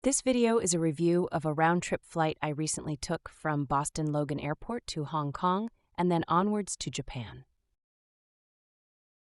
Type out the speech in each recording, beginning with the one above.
This video is a review of a round-trip flight I recently took from Boston Logan Airport to Hong Kong and then onwards to Japan.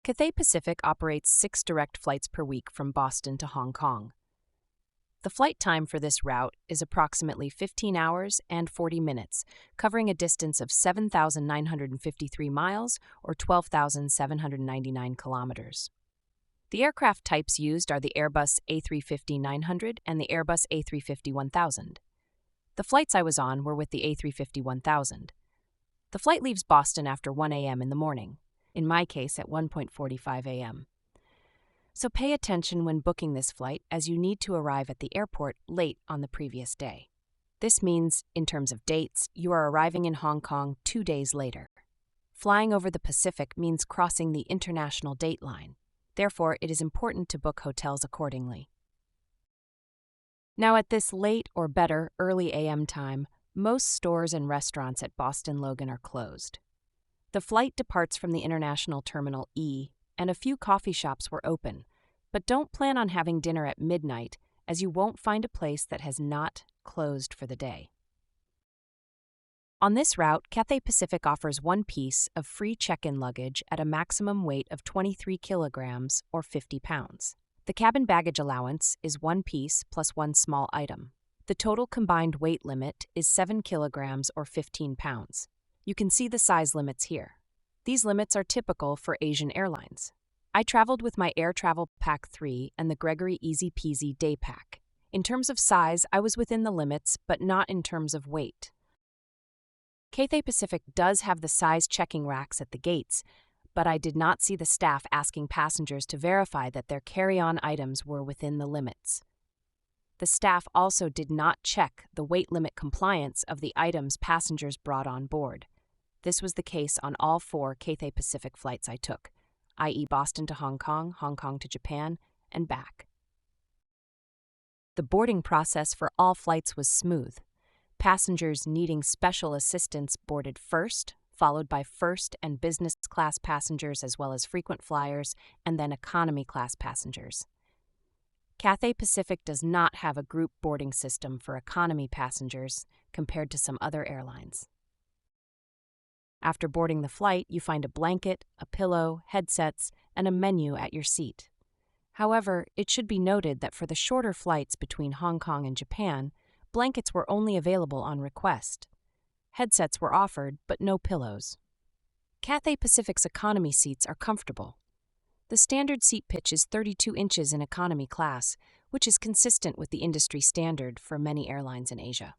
Cathay Pacific operates 6 direct flights per week from Boston to Hong Kong. The flight time for this route is approximately 15 hours and 40 minutes, covering a distance of 7,953 miles or 12,799 kilometers. The aircraft types used are the Airbus A350-900 and the Airbus A350-1000. The flights I was on were with the A350-1000. The flight leaves Boston after 1 a.m. in the morning, in my case at 1:45 a.m. So pay attention when booking this flight, as you need to arrive at the airport late on the previous day. This means, in terms of dates, you are arriving in Hong Kong 2 days later. Flying over the Pacific means crossing the international date line. Therefore, it is important to book hotels accordingly. Now, at this late or better early a.m. time, most stores and restaurants at Boston Logan are closed. The flight departs from the International Terminal E, and a few coffee shops were open, but don't plan on having dinner at midnight, as you won't find a place that has not closed for the day. On this route, Cathay Pacific offers one piece of free check-in luggage at a maximum weight of 23 kilograms or 50 pounds. The cabin baggage allowance is one piece plus one small item. The total combined weight limit is 7 kilograms or 15 pounds. You can see the size limits here. These limits are typical for Asian airlines. I traveled with my Air Travel Pack 3 and the Gregory Easy Peasy Day Pack. In terms of size, I was within the limits, but not in terms of weight. Cathay Pacific does have the size checking racks at the gates, but I did not see the staff asking passengers to verify that their carry-on items were within the limits. The staff also did not check the weight limit compliance of the items passengers brought on board. This was the case on all 4 Cathay Pacific flights I took, i.e. Boston to Hong Kong to Japan, and back. The boarding process for all flights was smooth. Passengers needing special assistance boarded first, followed by first and business class passengers as well as frequent flyers, and then economy class passengers. Cathay Pacific does not have a group boarding system for economy passengers compared to some other airlines. After boarding the flight, you find a blanket, a pillow, headsets, and a menu at your seat. However, it should be noted that for the shorter flights between Hong Kong and Japan, blankets were only available on request. Headsets were offered, but no pillows. Cathay Pacific's economy seats are comfortable. The standard seat pitch is 32 inches in economy class, which is consistent with the industry standard for many airlines in Asia.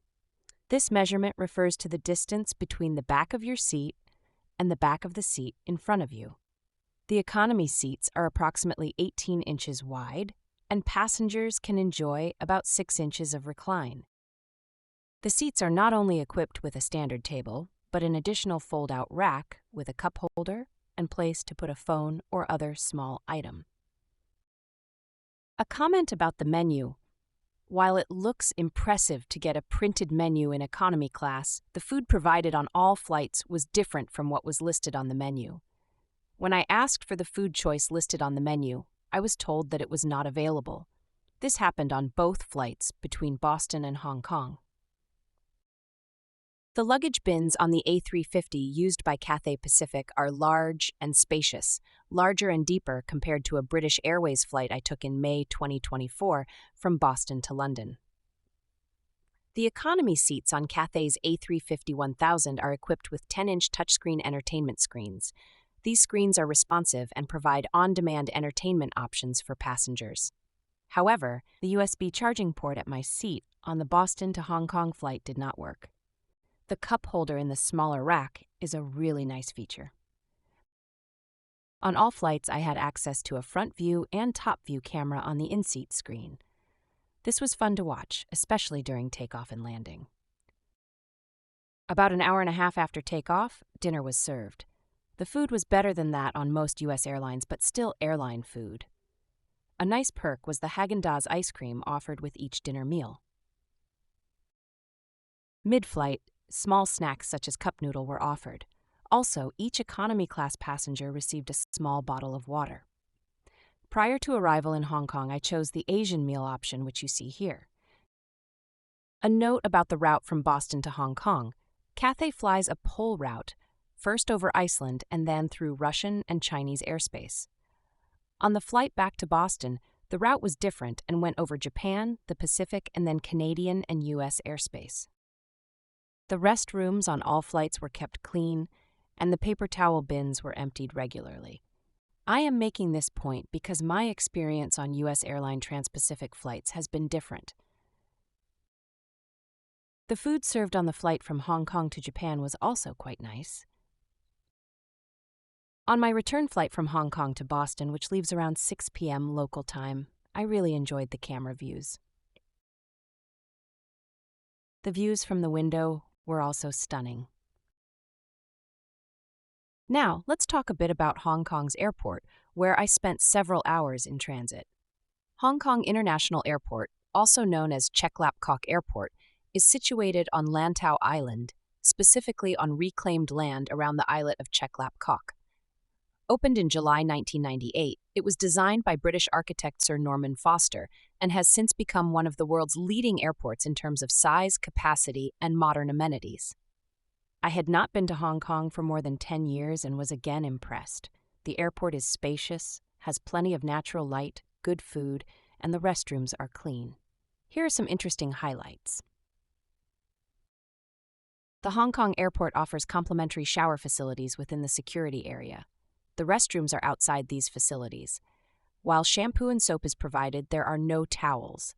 This measurement refers to the distance between the back of your seat and the back of the seat in front of you. The economy seats are approximately 18 inches wide, and passengers can enjoy about 6 inches of recline. The seats are not only equipped with a standard table, but an additional fold-out rack with a cup holder and place to put a phone or other small item. A comment about the menu. While it looks impressive to get a printed menu in economy class, the food provided on all flights was different from what was listed on the menu. When I asked for the food choice listed on the menu, I was told that it was not available. This happened on both flights between Boston and Hong Kong. The luggage bins on the A350 used by Cathay Pacific are large and spacious, larger and deeper compared to a British Airways flight I took in May 2024 from Boston to London. The economy seats on Cathay's A350-1000 are equipped with 10-inch touchscreen entertainment screens. These screens are responsive and provide on-demand entertainment options for passengers. However, the USB charging port at my seat on the Boston to Hong Kong flight did not work. The cup holder in the smaller rack is a really nice feature. On all flights, I had access to a front view and top view camera on the in-seat screen. This was fun to watch, especially during takeoff and landing. About an hour and a half after takeoff, dinner was served. The food was better than that on most U.S. airlines, but still airline food. A nice perk was the Häagen-Dazs ice cream offered with each dinner meal. Mid-flight, small snacks such as cup noodle were offered. Also, each economy class passenger received a small bottle of water. Prior to arrival in Hong Kong, I chose the Asian meal option, which you see here. A note about the route from Boston to Hong Kong. Cathay flies a pole route, first over Iceland and then through Russian and Chinese airspace. On the flight back to Boston, the route was different and went over Japan, the Pacific, and then Canadian and U.S. airspace. The restrooms on all flights were kept clean, and the paper towel bins were emptied regularly. I am making this point because my experience on U.S. airline Trans-Pacific flights has been different. The food served on the flight from Hong Kong to Japan was also quite nice. On my return flight from Hong Kong to Boston, which leaves around 6 p.m. local time, I really enjoyed the camera views. The views from the window were also stunning. Now, let's talk a bit about Hong Kong's airport, where I spent several hours in transit. Hong Kong International Airport, also known as Chek Lap Kok Airport, is situated on Lantau Island, specifically on reclaimed land around the islet of Chek Lap Kok. Opened in July 1998, it was designed by British architect Sir Norman Foster and has since become one of the world's leading airports in terms of size, capacity, and modern amenities. I had not been to Hong Kong for more than 10 years and was again impressed. The airport is spacious, has plenty of natural light, good food, and the restrooms are clean. Here are some interesting highlights. The Hong Kong airport offers complimentary shower facilities within the security area. The restrooms are outside these facilities. While shampoo and soap is provided, there are no towels.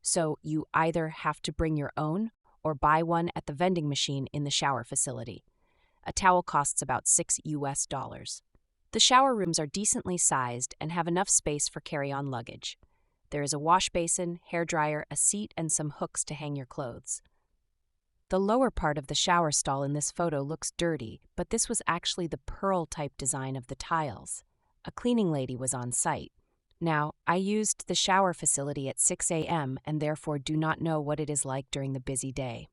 So you either have to bring your own or buy one at the vending machine in the shower facility. A towel costs about $6. The shower rooms are decently sized and have enough space for carry-on luggage. There is a wash basin, hairdryer, a seat, and some hooks to hang your clothes. The lower part of the shower stall in this photo looks dirty, but this was actually the pearl-type design of the tiles. A cleaning lady was on site. Now, I used the shower facility at 6 a.m. and therefore do not know what it is like during the busy day.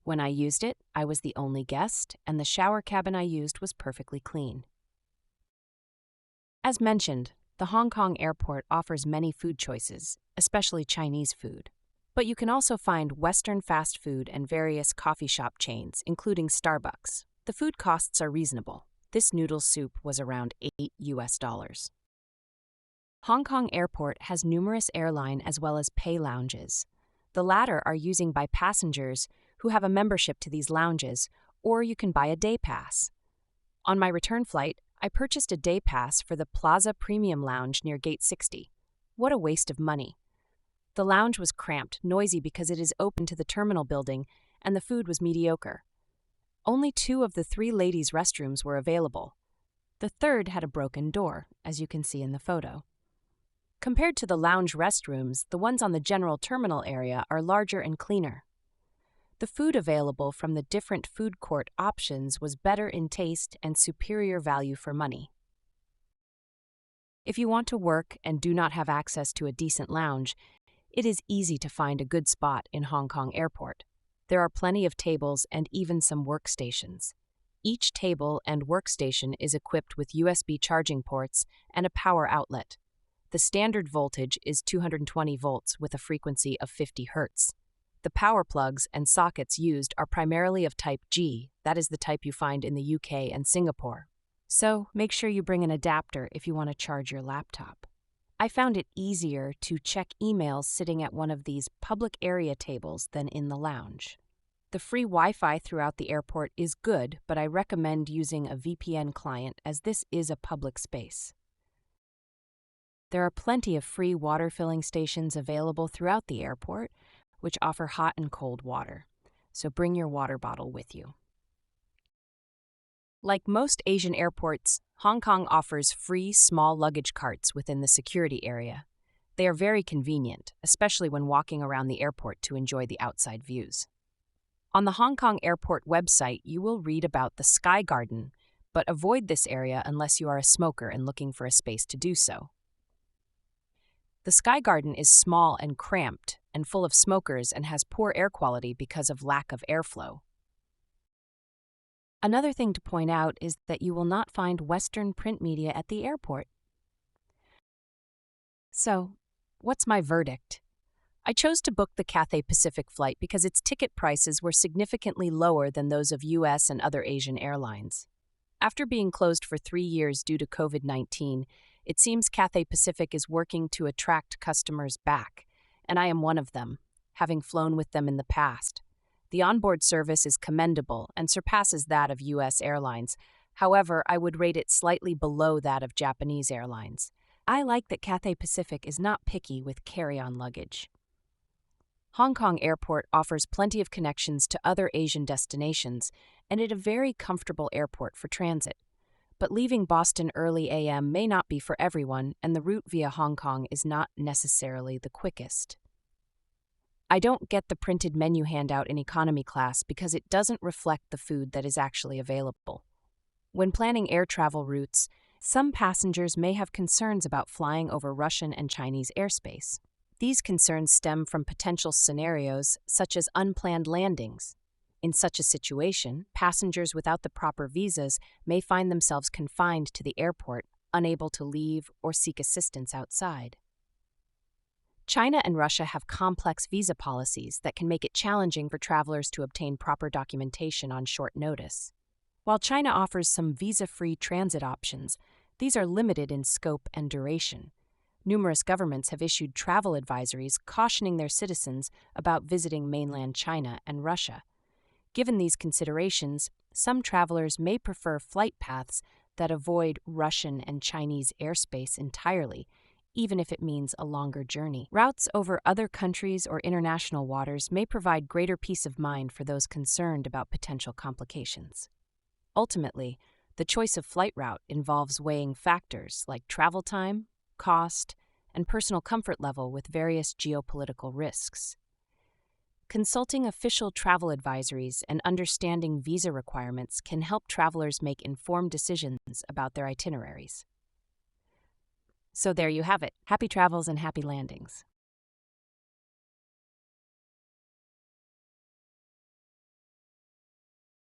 When I used it, I was the only guest, and the shower cabin I used was perfectly clean. As mentioned, the Hong Kong airport offers many food choices, especially Chinese food. But you can also find Western fast food and various coffee shop chains, including Starbucks. The food costs are reasonable. This noodle soup was around $8. Hong Kong Airport has numerous airline as well as pay lounges. The latter are used by passengers who have a membership to these lounges, or you can buy a day pass. On my return flight, I purchased a day pass for the Plaza Premium Lounge near Gate 60. What a waste of money. The lounge was cramped, noisy because it is open to the terminal building, and the food was mediocre. Only 2 of the 3 ladies' restrooms were available. The third had a broken door, as you can see in the photo. Compared to the lounge restrooms, the ones on the general terminal area are larger and cleaner. The food available from the different food court options was better in taste and superior value for money. If you want to work and do not have access to a decent lounge, it is easy to find a good spot in Hong Kong Airport. There are plenty of tables and even some workstations. Each table and workstation is equipped with USB charging ports and a power outlet. The standard voltage is 220 volts with a frequency of 50 Hz. The power plugs and sockets used are primarily of type G, that is the type you find in the UK and Singapore. So make sure you bring an adapter if you want to charge your laptop. I found it easier to check emails sitting at one of these public area tables than in the lounge. The free Wi-Fi throughout the airport is good, but I recommend using a VPN client as this is a public space. There are plenty of free water filling stations available throughout the airport, which offer hot and cold water, so bring your water bottle with you. Like most Asian airports, Hong Kong offers free small luggage carts within the security area. They are very convenient, especially when walking around the airport to enjoy the outside views. On the Hong Kong Airport website, you will read about the Sky Garden, but avoid this area unless you are a smoker and looking for a space to do so. The Sky Garden is small and cramped and full of smokers and has poor air quality because of lack of airflow. Another thing to point out is that you will not find Western print media at the airport. So, what's my verdict? I chose to book the Cathay Pacific flight because its ticket prices were significantly lower than those of US and other Asian airlines. After being closed for 3 years due to COVID-19, it seems Cathay Pacific is working to attract customers back, and I am one of them, having flown with them in the past. The onboard service is commendable and surpasses that of US airlines. However, I would rate it slightly below that of Japanese airlines. I like that Cathay Pacific is not picky with carry-on luggage. Hong Kong Airport offers plenty of connections to other Asian destinations, and it is a very comfortable airport for transit. But leaving Boston early AM may not be for everyone, and the route via Hong Kong is not necessarily the quickest. I don't get the printed menu handout in economy class because it doesn't reflect the food that is actually available. When planning air travel routes, some passengers may have concerns about flying over Russian and Chinese airspace. These concerns stem from potential scenarios such as unplanned landings. In such a situation, passengers without the proper visas may find themselves confined to the airport, unable to leave or seek assistance outside. China and Russia have complex visa policies that can make it challenging for travelers to obtain proper documentation on short notice. While China offers some visa-free transit options, these are limited in scope and duration. Numerous governments have issued travel advisories cautioning their citizens about visiting mainland China and Russia. Given these considerations, some travelers may prefer flight paths that avoid Russian and Chinese airspace entirely, even if it means a longer journey. Routes over other countries or international waters may provide greater peace of mind for those concerned about potential complications. Ultimately, the choice of flight route involves weighing factors like travel time, cost, and personal comfort level with various geopolitical risks. Consulting official travel advisories and understanding visa requirements can help travelers make informed decisions about their itineraries. So there you have it. Happy travels and happy landings.